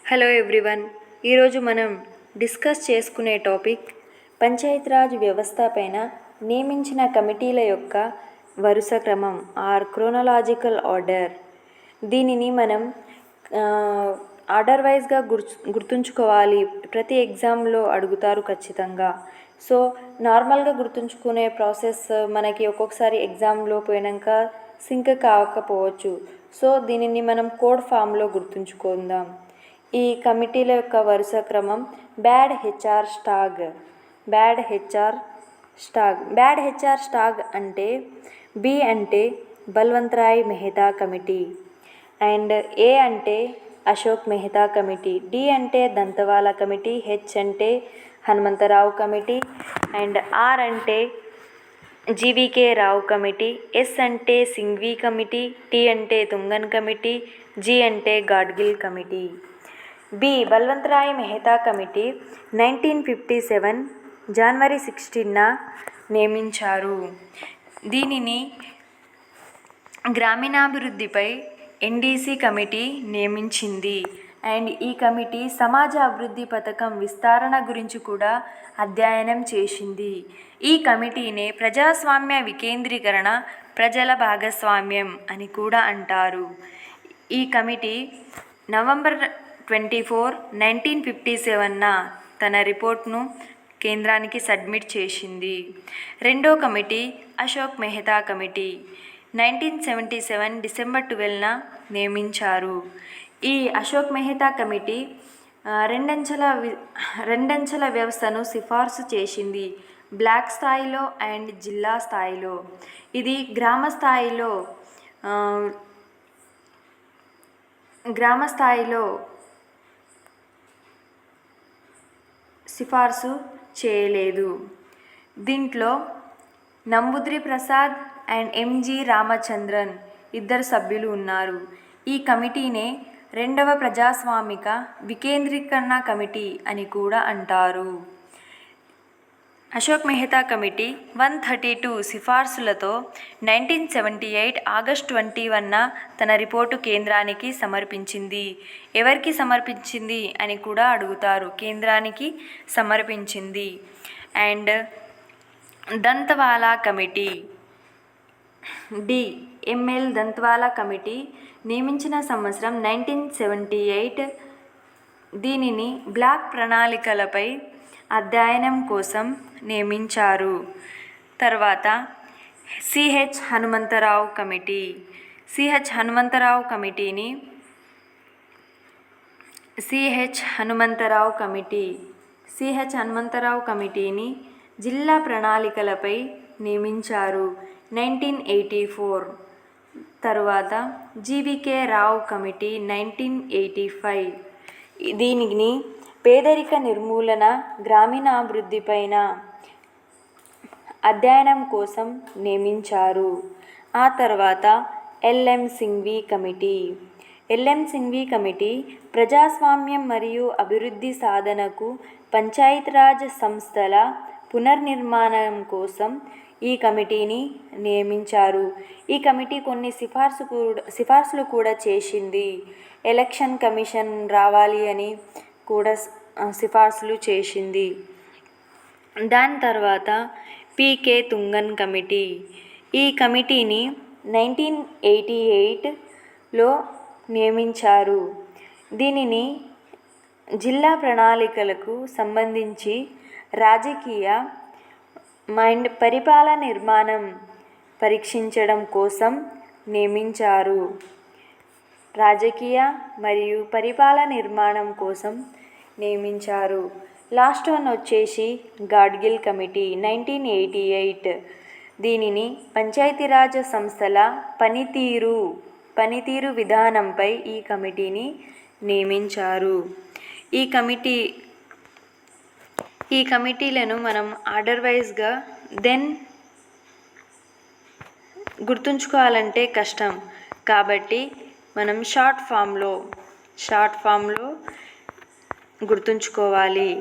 Hello everyone, ఈరోజు మనం discuss చేసుకునే టాపిక్ పంచాయతీరాజ్ వ్యవస్థ పైన నియమించిన కమిటీల యొక్క వరుస క్రమం ఆర్ క్రోనలాజికల్ ఆర్డర్. దీనిని మనం ఆర్డర్ వైజ్గా గుర్తుంచుకోవాలి. ప్రతి ఎగ్జామ్లో అడుగుతారు ఖచ్చితంగా. సో నార్మల్గా గుర్తుంచుకునే ప్రాసెస్ మనకి ఒక్కొక్కసారి ఎగ్జామ్లో పోయినాక సింక్ కాకపోవచ్చు. సో దీనిని మనం కోడ్ ఫామ్లో గుర్తుంచుకుందాం. ఈ కమిటీల యొక్క వరుస క్రమం బ్యాడ్ హెచ్ఆర్ స్టాగ్ అంటే బి అంటే బల్వంతరాయ్ మెహతా కమిటీ, అండ్ ఏ అంటే అశోక్ మెహతా కమిటీ, డి అంటే దంతవాలా కమిటీ, హెచ్ అంటే హనుమంతరావు కమిటీ, అండ్ ఆర్ అంటే జీవీకే రావు కమిటీ, ఎస్ అంటే సింఘ్వి కమిటీ, టి అంటే తుంగన్ కమిటీ, జి అంటే Gadgil committee. B Balwantrai Mehta committee 1957 జనవరి 16న నియమించారు. దీనిని గ్రామీణాభివృద్ధిపై ఎన్డీసీ కమిటీ నియమించింది. అండ్ ఈ కమిటీ సమాజ అభివృద్ధి పథకం విస్తరణ గురించి కూడా అధ్యయనం చేసింది. ఈ కమిటీనే ప్రజాస్వామ్య వికేంద్రీకరణ, ప్రజల భాగస్వామ్యం అని కూడా అంటారు. ఈ కమిటీ నవంబర్ 24, 1957న తన రిపోర్ట్ను కేంద్రానికి సబ్మిట్ చేసింది. రెండో committee Ashok Mehta committee 1977 December 12న నియమించారు. ఈ అశోక్ మెహతా కమిటీ రెండంచెల వ్యవస్థను సిఫార్సు చేసింది. బ్లాక్ స్థాయిలో అండ్ జిల్లా స్థాయిలో. ఇది గ్రామ స్థాయిలో సిఫార్సు చేయలేదు. దీంట్లో నంబూద్రి ప్రసాద్ అండ్ ఎంజి రామచంద్రన్ ఇద్దరు సభ్యులు ఉన్నారు. ఈ కమిటీనే రెండవ ప్రజాస్వామిక వికేంద్రీకరణ కమిటీ అని కూడా అంటారు. అశోక్ మెహతా కమిటీ 132 సిఫార్సులతో 1978 ఆగస్టు 21న తన రిపోర్టు కేంద్రానికి సమర్పించింది. ఎవరికి సమర్పించింది అని కూడా అడుగుతారు. కేంద్రానికి సమర్పించింది. And Dantwala committee D ML Dantwala committee నియమించిన సంవత్సరం 1978. దీనిని బ్లాక్ ప్రణాళికలపై అధ్యయనం కోసం నియమించారు. తర్వాత సిహెచ్ హనుమంతరావు కమిటీని జిల్లా ప్రణాళికలపై నియమించారు 1984. తర్వాత జీవీకే రావు కమిటీ 1985. దీనిని పేదరిక నిర్మూలన, గ్రామీణాభివృద్ధిపైన అధ్యయనం కోసం నియమించారు. ఆ తర్వాత ఎల్ఎం సింఘ్వి కమిటీ ప్రజాస్వామ్యం మరియు అభివృద్ధి సాధనకు పంచాయతీరాజ్ సంస్థల పునర్నిర్మాణం కోసం ఈ కమిటీని నియమించారు. ఈ కమిటీ కొన్ని సిఫార్సులు కూడా చేసింది. ఎలక్షన్ కమిషన్ రావాలి అని కూడా సిఫార్సులు చేసింది. దాని తర్వాత పీకే తుంగన్ కమిటీ. ఈ కమిటీని 1988లో నియమించారు. దీనిని జిల్లా ప్రణాళికలకు సంబంధించి రాజకీయ పరిపాలన నిర్మాణం పరీక్షించడం కోసం నియమించారు. లాస్ట్ వన్ వచ్చేసి గాడ్గిల్ కమిటీ 1988. దీనిని పంచాయతీరాజ్ సంస్థల పనితీరు విధానంపై ఈ కమిటీని నియమించారు. ఈ కమిటీలను మనం ఆర్డర్ వైజ్గా గుర్తుంచుకోవాలంటే కష్టం. కాబట్టి మనం షార్ట్ ఫామ్లో గుర్తుంచుకోవాలి.